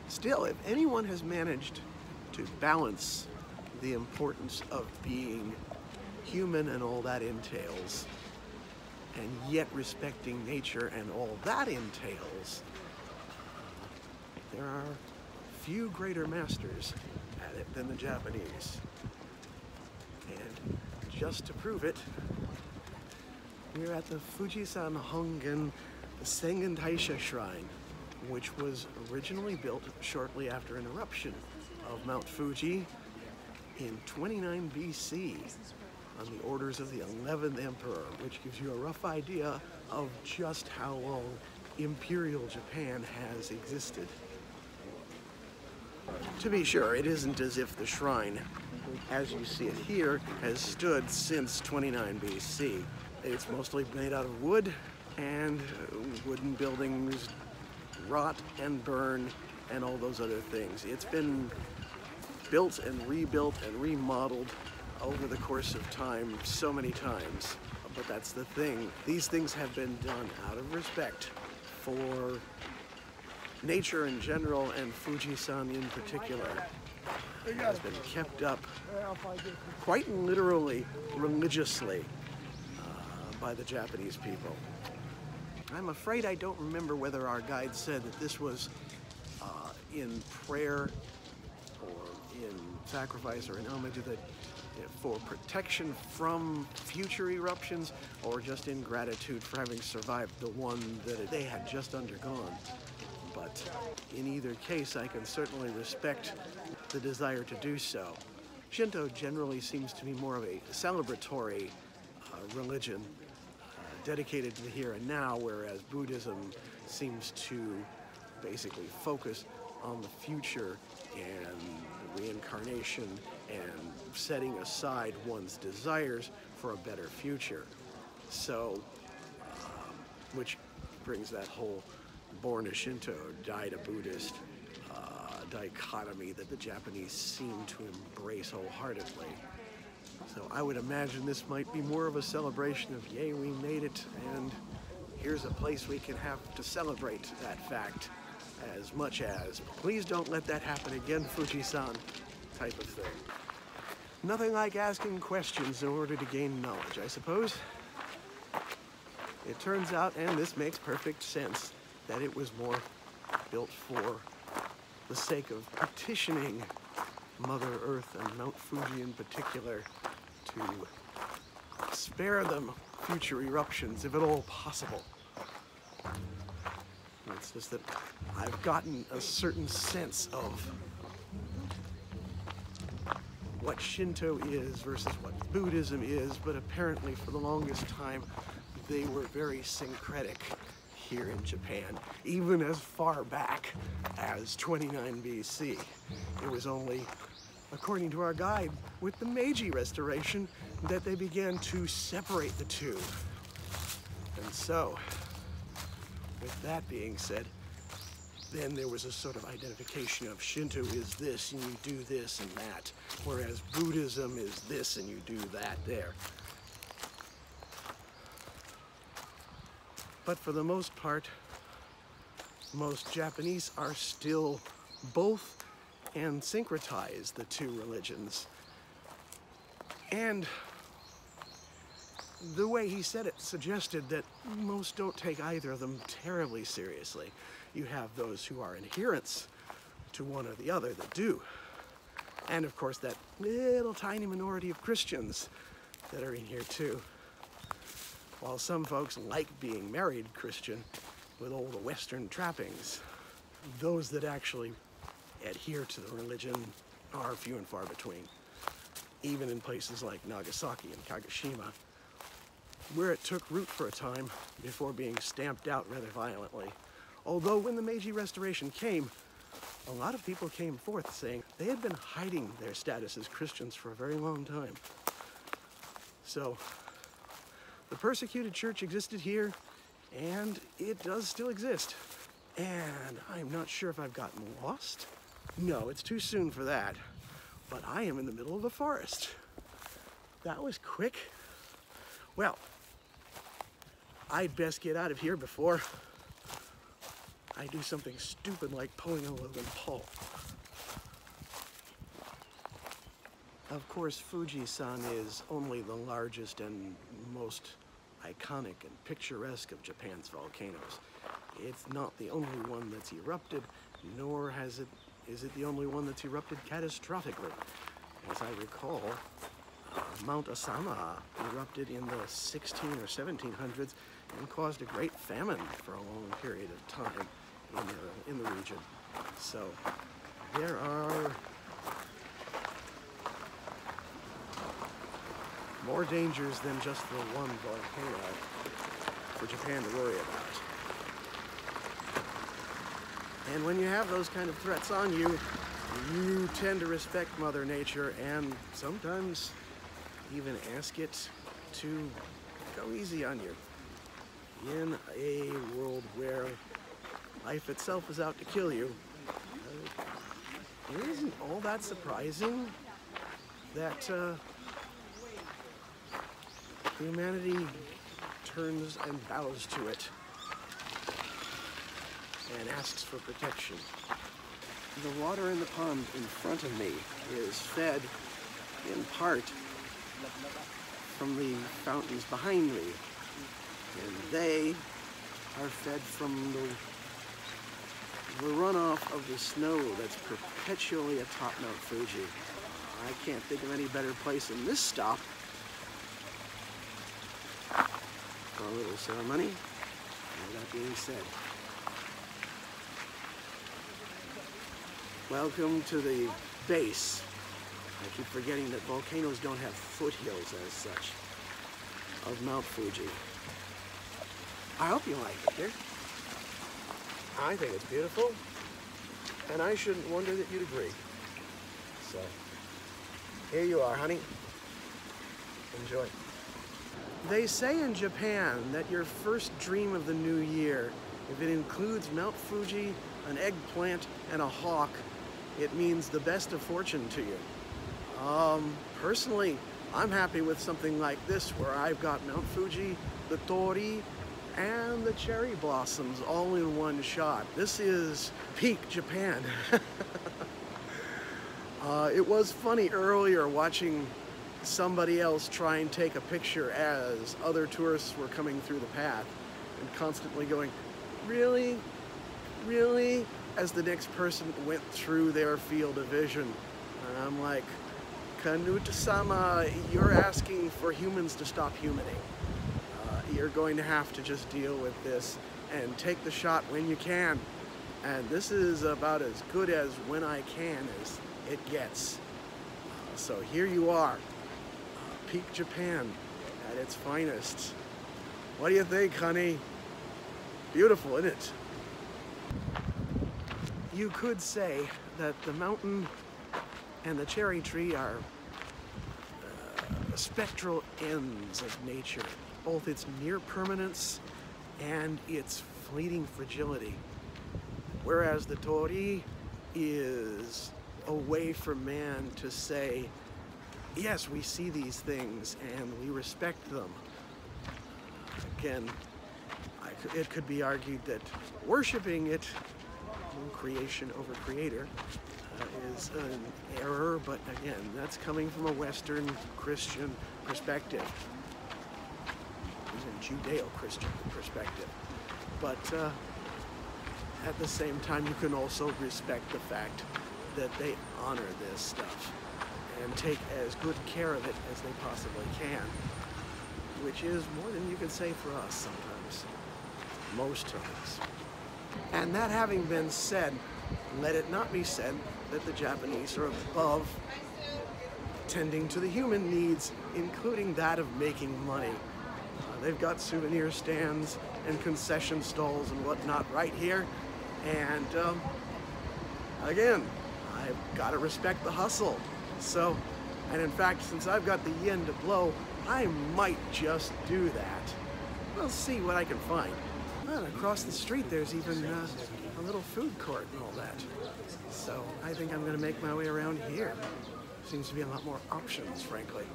Still, if anyone has managed to balance the importance of being human and all that entails, and yet respecting nature and all that entails, there are few greater masters at it than the Japanese. And just to prove it, we're at the Fujisan Hongan Sengentaisha shrine, which was originally built shortly after an eruption of Mount Fuji in 29 BC on the orders of the 11th emperor, which gives you a rough idea of just how long Imperial Japan has existed. To be sure, it isn't as if the shrine, as you see it here, has stood since 29 BC. It's mostly made out of wood, and wooden buildings rot and burn and all those other things. It's been built and rebuilt and remodeled over the course of time so many times. But that's the thing. These things have been done out of respect for nature in general and Fuji-san in particular. It has been kept up quite literally, religiously by the Japanese people. I'm afraid I don't remember whether our guide said that this was in prayer or in sacrifice or in homage for protection from future eruptions, or just in gratitude for having survived the one that they had just undergone. But in either case, I can certainly respect the desire to do so. Shinto generally seems to be more of a celebratory religion, dedicated to the here and now, whereas Buddhism seems to basically focus on the future and reincarnation and setting aside one's desires for a better future. So, which brings that whole born a Shinto, died a Buddhist dichotomy that the Japanese seem to embrace wholeheartedly. So I would imagine this might be more of a celebration of, yay, we made it, and here's a place we can have to celebrate that fact, as much as, please don't let that happen again, Fuji-san, type of thing. Nothing like asking questions in order to gain knowledge, I suppose. It turns out, and this makes perfect sense, that it was more built for the sake of petitioning Mother Earth and Mount Fuji in particular to spare them future eruptions, if at all possible. It's just that I've gotten a certain sense of what Shinto is versus what Buddhism is, but apparently for the longest time they were very syncretic here in Japan, even as far back as 29 BC. It was only, according to our guide, with the Meiji Restoration that they began to separate the two. And so, with that being said, then there was a sort of identification of Shinto is this and you do this and that, whereas Buddhism is this and you do that there. But for the most part, most Japanese are still both and syncretize the two religions. And the way he said it suggested that most don't take either of them terribly seriously. You have those who are adherents to one or the other that do. And of course that little tiny minority of Christians that are in here too. While some folks like being married Christian with all the Western trappings, those that actually adhere to the religion are few and far between. Even in places like Nagasaki and Kagoshima, where it took root for a time before being stamped out rather violently. Although when the Meiji Restoration came, a lot of people came forth saying they had been hiding their status as Christians for a very long time. So, the persecuted church existed here, and it does still exist. And I'm not sure if I've gotten lost. No, it's too soon for that. But I am in the middle of the forest. That was quick. Well, I'd best get out of here before I do something stupid like pulling a Logan Paul. Of course, Fuji-san is only the largest and most iconic and picturesque of Japan's volcanoes. It's not the only one that's erupted, nor is it the only one that's erupted catastrophically. As I recall, Mount Asama erupted in the 16 or 1700s and caused a great famine for a long period of time in the region. So there are more dangers than just the one volcano for Japan to worry about. And when you have those kind of threats on you, you tend to respect Mother Nature and sometimes even ask it to go easy on you. In a world where life itself is out to kill you, it isn't all that surprising that humanity turns and bows to it and asks for protection. The water in the pond in front of me is fed in part from the fountains behind me, and they are fed from the runoff of the snow that's perpetually atop Mount Fuji. I can't think of any better place than this stop for a little ceremony. And that being said, welcome to the base. I keep forgetting that volcanoes don't have foothills as such, of Mount Fuji. I hope you like it here. I think it's beautiful, and I shouldn't wonder that you'd agree. So, here you are, honey. Enjoy. They say in Japan that your first dream of the new year, if it includes Mount Fuji, an eggplant, and a hawk, it means the best of fortune to you. Personally, I'm happy with something like this, where I've got Mount Fuji, the Tori, and the cherry blossoms all in one shot. This is peak Japan. It was funny earlier watching somebody else try and take a picture as other tourists were coming through the path and constantly going, really? Really? As the next person went through their field of vision. And I'm like, Kanuta-sama, you're asking for humans to stop humaning. You're going to have to just deal with this and take the shot when you can. And this is about as good as when I can as it gets. So here you are, peak Japan at its finest. What do you think, honey? Beautiful, isn't it? You could say that the mountain and the cherry tree are spectral ends of nature, both its near permanence and its fleeting fragility. Whereas the Tori is a way for man to say, yes, we see these things and we respect them. Again, it could be argued that worshiping it, creation over creator, is an error, but again, that's coming from a Western Christian perspective, even Judeo-Christian perspective. But at the same time, you can also respect the fact that they honor this stuff and take as good care of it as they possibly can, which is more than you can say for us sometimes, most times. And that having been said, let it not be said that the Japanese are above tending to the human needs, including that of making money. They've got souvenir stands and concession stalls and whatnot right here. And again, I've got to respect the hustle. So, and in fact, since I've got the yen to blow, I might just do that. We'll see what I can find. Well, across the street, there's even a little food court and all that. So I think I'm going to make my way around here. Seems to be a lot more options, frankly.